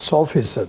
100%।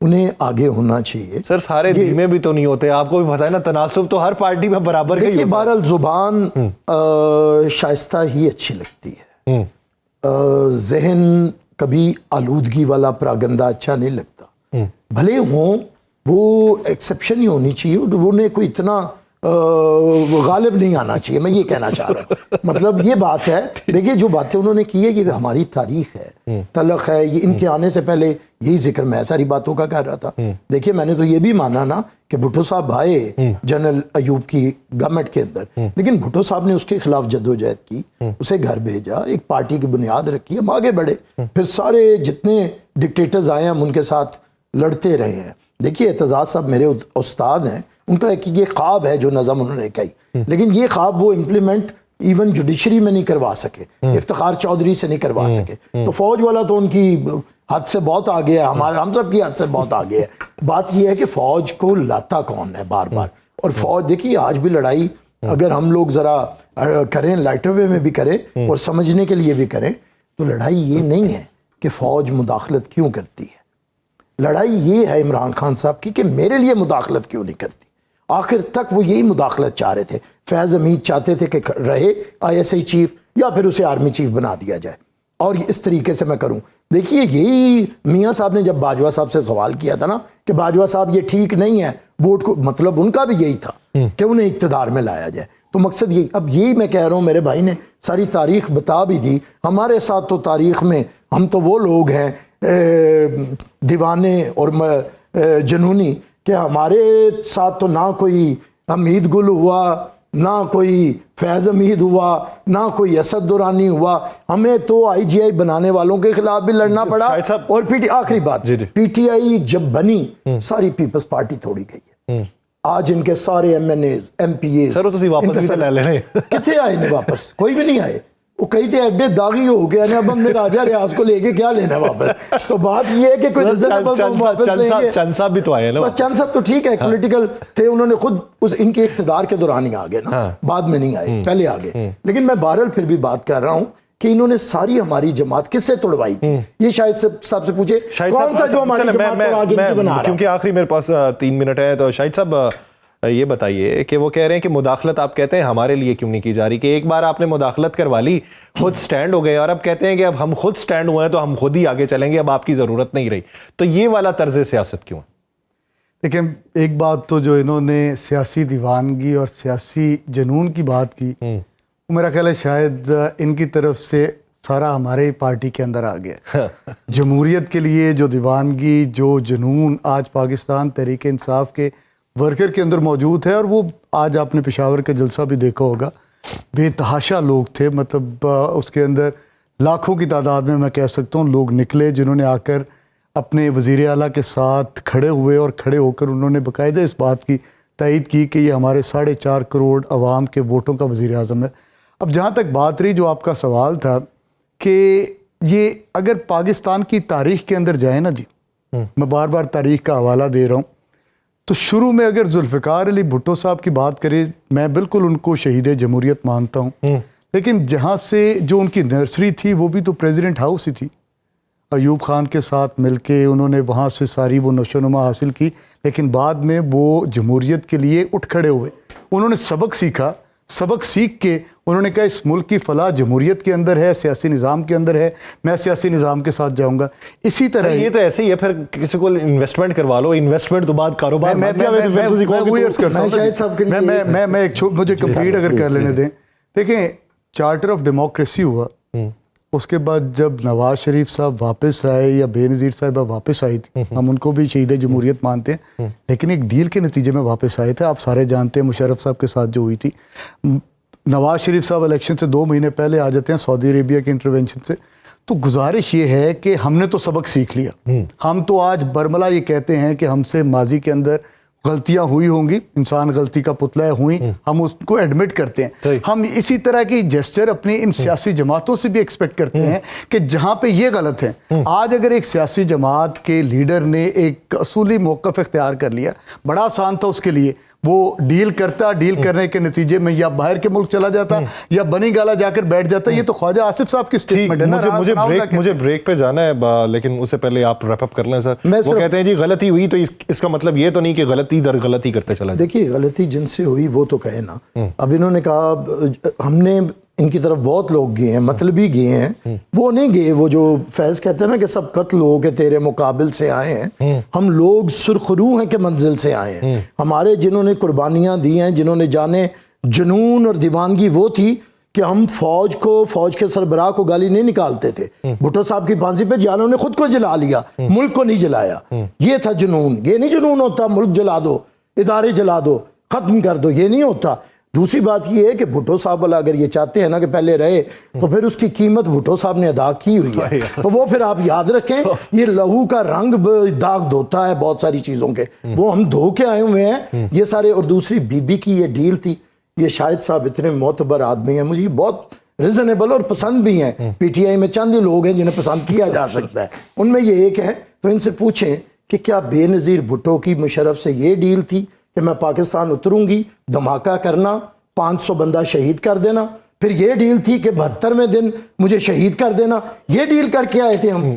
انہیں آگے ہونا چاہیے. سر سارے دھیمے بھی تو نہیں ہوتے, آپ کو بھی پتہ ہے نا, تناسب تو ہر پارٹی میں برابر کا ہی دیکھیے ہوتا ہے. بہرحال زبان شائستہ ہی اچھی لگتی ہے, ذہن کبھی آلودگی والا پراگندہ اچھا نہیں لگتا. بھلے ہوں وہ ایکسیپشن ہی ہونی چاہیے, انہیں کوئی اتنا غالب نہیں آنا چاہیے, میں یہ کہنا چاہ رہا ہوں. مطلب یہ بات ہے, دیکھیے جو باتیں انہوں نے کی ہے یہ ہماری تاریخ ہے, تلخ ہے, یہ ان کے آنے سے پہلے یہی ذکر میں ساری باتوں کا کر رہا تھا. دیکھیے میں نے تو یہ بھی مانا نا کہ بھٹو صاحب آئے جنرل ایوب کی گورنمنٹ کے اندر, لیکن بھٹو صاحب نے اس کے خلاف جدوجہد کی, اسے گھر بھیجا, ایک پارٹی کی بنیاد رکھی, ہم آگے بڑھے, پھر سارے جتنے ڈکٹیٹرز آئے ہم ان کے ساتھ لڑتے رہے ہیں. دیکھیے اعتزاز صاحب میرے استاد ہیں, ان کا ایک یہ خواب ہے جو نظم انہوں نے کہی, لیکن یہ خواب وہ امپلیمنٹ ایون جوڈیشری میں نہیں کروا سکے, افتخار چودھری سے نہیں کروا سکے. تو فوج والا تو ان کی حد سے بہت آگے ہے, ہم سب کی حد سے بہت آگے ہے. بات یہ ہے کہ فوج کو لاتا کون ہے بار بار, اور فوج دیکھیے آج بھی لڑائی اگر ہم لوگ ذرا کریں, لائٹر وے میں بھی کریں اور سمجھنے کے لیے بھی کریں, تو لڑائی یہ نہیں ہے کہ فوج مداخلت کیوں کرتی ہے, لڑائی یہ ہے عمران خان صاحب کی کہ میرے لیے مداخلت کیوں نہیں کرتی. آخر تک وہ یہی مداخلت چاہ رہے تھے. فیض حمید چاہتے تھے کہ رہے ISI چیف یا پھر اسے آرمی چیف بنا دیا جائے, اور اس طریقے سے میں کروں. دیکھیے یہی میاں صاحب نے جب باجوہ صاحب سے سوال کیا تھا نا کہ باجوہ صاحب یہ ٹھیک نہیں ہے ووٹ کو, مطلب ان کا بھی یہی تھا کہ انہیں اقتدار میں لایا جائے. تو مقصد یہی, اب یہی میں کہہ رہا ہوں, میرے بھائی نے ساری تاریخ بتا بھی دی. ہمارے ساتھ تو تاریخ میں ہم تو وہ لوگ ہیں دیوانے اور جنونی کہ ہمارے ساتھ تو نہ کوئی حمید گل ہوا, نہ کوئی فیض حمید ہوا, نہ کوئی اسد دورانی ہوا. ہمیں تو IGI بنانے والوں کے خلاف بھی لڑنا پڑا. اور آخری بات, PTI جب بنی ساری پیپلز پارٹی توڑی گئی ہے. آج ان کے سارے MNAs MPAs کتنے آئے نے واپس, کوئی بھی نہیں آئے. وہ کہیں تھے ایڈے داغی ہو گیا نا, اب ہم نے راجہ ریاض کو لے کے کیا لینا ہے واپس. تو بات یہ ہے کہ کوئی چند صاحب بھی تو آئے نا, چند صاحب تو ٹھیک ہے پولیٹیکل تھے, انہوں نے خود ان کے اقتدار کے دوران ہی آ گئے نا, بعد میں نہیں آئے, پہلے آ گئے. لیکن میں بہرحال پھر بھی بات کر رہا ہوں کہ انہوں نے ساری ہماری جماعت کس سے توڑوائی تھی. یہ شاید صاحب سے پوچھے کون تھا جو ہماری جماعت کو آگے بنا رہا. کیونکہ آخری میرے پاس 3 منٹ ہے, تو شاہد صاحب یہ بتائیے کہ وہ کہہ رہے ہیں کہ مداخلت آپ کہتے ہیں ہمارے لیے کیوں نہیں کی جا رہی, کہ ایک بار آپ نے مداخلت کروا لی, خود سٹینڈ ہو گئے, اور اب کہتے ہیں کہ اب ہم خود سٹینڈ ہوئے ہیں تو ہم خود ہی آگے چلیں گے, اب آپ کی ضرورت نہیں رہی. تو یہ والا طرز سیاست کیوں ہے؟ دیکھیں ایک بات تو جو انہوں نے سیاسی دیوانگی اور سیاسی جنون کی بات کی, وہ میرا خیال ہے شاید ان کی طرف سے سارا ہمارے پارٹی کے اندر آ گیا. جمہوریت کے لیے جو دیوانگی, جو جنون آج پاکستان تحریک انصاف کے ورکر کے اندر موجود ہے, اور وہ آج آپ نے پشاور کا جلسہ بھی دیکھا ہوگا, بے تحاشا لوگ تھے. مطلب اس کے اندر لاکھوں کی تعداد میں کہہ سکتا ہوں لوگ نکلے, جنہوں نے آ کر اپنے وزیر اعلیٰ کے ساتھ کھڑے ہوئے, اور کھڑے ہو کر انہوں نے باقاعدہ اس بات کی تائید کی کہ یہ ہمارے 4.5 کروڑ عوام کے ووٹوں کا وزیر اعظم ہے. اب جہاں تک بات رہی جو آپ کا سوال تھا کہ یہ اگر پاکستان کی تاریخ کے اندر جائے نا جی, میں بار بار تاریخ کا حوالہ دے رہا ہوں, تو شروع میں اگر ذوالفقار علی بھٹو صاحب کی بات کریں, میں بالکل ان کو شہید جمہوریت مانتا ہوں, لیکن جہاں سے جو ان کی نرسری تھی وہ بھی تو پریزیڈنٹ ہاؤس ہی تھی. ایوب خان کے ساتھ مل کے انہوں نے وہاں سے ساری وہ نشو و نما حاصل کی, لیکن بعد میں وہ جمہوریت کے لیے اٹھ کھڑے ہوئے, انہوں نے سبق سیکھا. سبق سیکھ کے انہوں نے کہا اس ملک کی فلاح جمہوریت کے اندر ہے, سیاسی نظام کے اندر ہے, میں سیاسی نظام کے ساتھ جاؤں گا. اسی طرح یہ تو ایسے ہی ہے, پھر کسی کو انویسٹمنٹ کروا لو, انویسٹمنٹ تو بعد کاروبار. میں مجھے کمپلیٹ اگر کر لینے دیں. دیکھیں چارٹر آف ڈیموکریسی ہوا, اس کے بعد جب نواز شریف صاحب واپس آئے یا بے نظیر صاحبہ واپس آئی تھی, ہم ان کو بھی شہید جمہوریت مانتے ہیں, لیکن ایک ڈیل کے نتیجے میں واپس آئے تھے. آپ سارے جانتے ہیں مشرف صاحب کے ساتھ جو ہوئی تھی. نواز شریف صاحب الیکشن سے 2 مہینے پہلے آ جاتے ہیں سعودی عربیہ کے انٹروینشن سے. تو گزارش یہ ہے کہ ہم نے تو سبق سیکھ لیا, ہم تو آج برملا یہ کہتے ہیں کہ ہم سے ماضی کے اندر غلطیاں ہوئی ہوں گی, انسان غلطی کا پتلا ہے, ہوئی, ہم اس کو ایڈمٹ کرتے ہیں. صحیح. ہم اسی طرح کی جیسچر اپنی ان سیاسی جماعتوں سے بھی ایکسپیکٹ کرتے ہیں کہ جہاں پہ یہ غلط ہے. آج اگر ایک سیاسی جماعت کے لیڈر نے ایک اصولی موقف اختیار کر لیا, بڑا آسان تھا اس کے لیے, وہ ڈیل کرتا, ڈیل کرنے کے نتیجے میں یا باہر کے ملک چلا جاتا یا بنی گالا جا کر بیٹھ جاتا. یہ تو خواجہ آصف صاحب کی اسٹیٹمنٹ ہے نا. مجھے بریک پہ جانا ہے, لیکن اس سے پہلے آپ ریپ اپ کر لیں سر. وہ کہتے ہیں جی غلطی ہوئی تو اس کا مطلب یہ تو نہیں کہ غلطی در غلطی کرتے چلا جائے. دیکھیے غلطی جن سے ہوئی وہ تو کہے نا. اب انہوں نے کہا, ہم نے ان کی طرف بہت لوگ گئے ہیں, مطلبی گئے ہیں, وہ نہیں گئے وہ جو فیض کہتے ہیں نا کہ سب قتل ہو کے تیرے مقابل سے آئے ہیں. ہم لوگ سرخرو ہیں کہ منزل سے آئے ہیں. ہمارے جنہوں نے قربانیاں دی ہیں, جنہوں نے جانے, جنون اور دیوانگی وہ تھی کہ ہم فوج کے سربراہ کو گالی نہیں نکالتے تھے. بھٹو صاحب کی پھانسی پہ جانوں نے خود کو جلا لیا, ملک کو نہیں جلایا. یہ تھا جنون. یہ نہیں جنون ہوتا ملک جلا دو, ادارے جلا دو, ختم کر دو, یہ نہیں ہوتا. دوسری بات یہ ہے کہ بھٹو صاحب والا اگر یہ چاہتے ہیں نا کہ پہلے رہے, تو پھر اس کی قیمت بھٹو صاحب نے ادا کی ہوئی ہے. تو وہ پھر آپ یاد رکھیں, یہ لہو کا رنگ داغ دھوتا ہے بہت ساری چیزوں کے, وہ ہم دھو کے آئے ہوئے ہیں یہ سارے. اور دوسری بی بی کی یہ ڈیل تھی, یہ شاہد صاحب اتنے معتبر آدمی ہیں, مجھے بہت ریزنیبل اور پسند بھی ہیں. پی ٹی آئی میں چند ہی لوگ ہیں جنہیں پسند کیا جا سکتا ہے, ان میں یہ ایک ہے. تو ان سے پوچھیں کہ کیا بے نظیر بھٹو کی مشرف سے یہ ڈیل تھی کہ میں پاکستان اتروں گی, دھماکہ کرنا, 500 بندہ شہید کر دینا, پھر یہ ڈیل تھی کہ 72ویں دن مجھے شہید کر دینا. یہ ڈیل کر کے آئے تھے ہم.